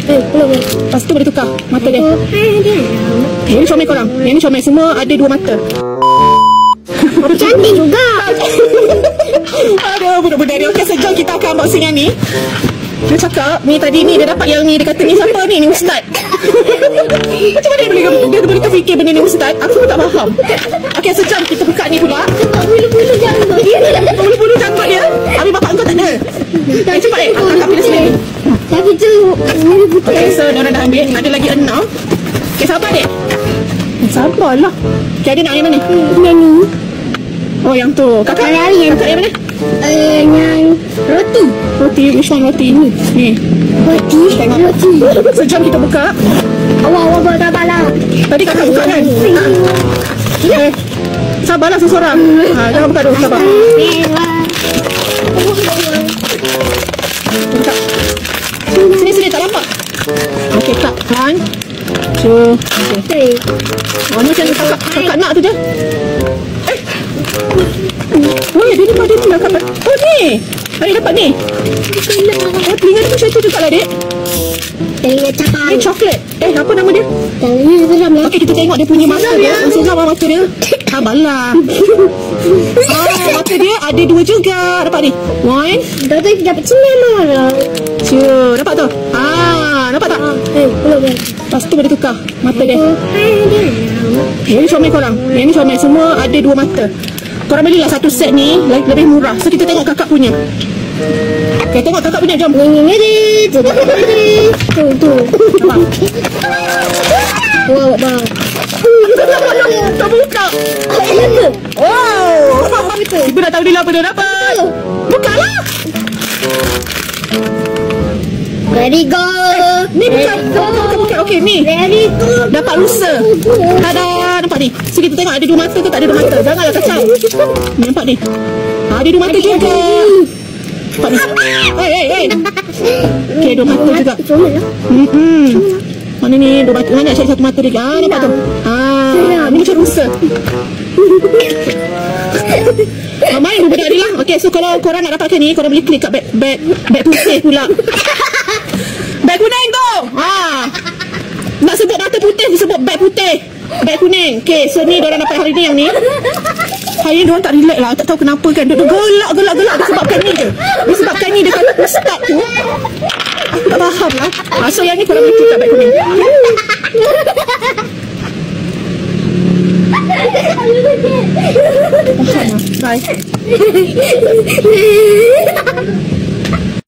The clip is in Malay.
Lepas tu boleh tukar mata dia. Yang ni comel korang. Yang ni comel. Semua ada 2 mata. Cantik juga. Aduh, budak-budak ni. Okey, sejam kita akan unboxing yang ni. Dia cakap, ni tadi ni dia dapat yang ni. Dia kata ni siapa ni? Ni Ustaz. Macam mana dia boleh terfikir benda ni Ustaz? Aku pun tak faham. Okey, sejam kita buka ni pula. Bulu-bulu janggut. Bulu-bulu janggut dia. Habis bapak kau tak ada. Cepat angkat pilih sendiri. Tapi tu bulu putih. Okey, so diorang dah ambil. Ada lagi 6. Okey, sabar dek. Sabarlah. Okey, ada nak yang mana? Yang ni. Oh, yang tu. Kakak yang mana? Yang roti. Roti, which one roti? Ni. Roti. Sejam kita buka. Awak buat apa lah? Tadi kakak buka kan? Okay. Sabarlah seseorang. Jangan buka dulu, sabar. Buka. Sini, tak nampak. Okey, tak. 1, 2, okay. Oh, ni macam kakak nak tu je. Oh ya, dia tinggal kat. Oh ni. Adik dapat ni. Oh, telinga dia macam tu juga lah, dek. Telinga capai. Ni coklat. Apa nama dia? Telinga seram lah. Okey, kita tengok dia punya mata dia. Seram lah mata dia. Sabarlah. Mata dia ada 2 juga. Dapat ni. 1. Dapat cinema lah. 2. Dapat tu? Dapat tak? Belum. Lepas tu boleh tukar mata dia. Yang ni comel korang. Yang ni comel. Semua ada 2 mata. Korang belilah satu set ni lebih murah. So kita tengok kakak punya. Okay, tengok kakak punya. Jom. Tu. Wow, bang. Tak buka. Wow. Ibu nak tahu dia apa dia dapat. Buka lah. Very good. Ni buka. Okey, ni. Very good. Dapat lusa. Tada, nampak ni. So kita tengok ada 2 mata ke tak ada 2 mata. Janganlah kacau. Nampak ni. Ada 2 mata juga. Nampak ni. Hey. Okey, 2 mata juga. Mana ni 2 mata. Mana nak cari 1 mata dia. Nampak tu. Ni macam rusa. Main budak ni lah. Okey, so kalau korang nak dapatkan ni, korang boleh klik kat beg putih pula. Beg kuning tu. Nak sebut mata putih, disebut beg putih. Beg kuning. Okay, so ni diorang dapat hari ni yang ni. Hari ni diorang tak relax lah. Tak tahu kenapa kan. Duduk gelak. Disebabkan ni je. Disebabkan ni dia kata ustaz tu. Aku tak faham lah. So yang ni korang boleh klik kat beg kuning. Bye.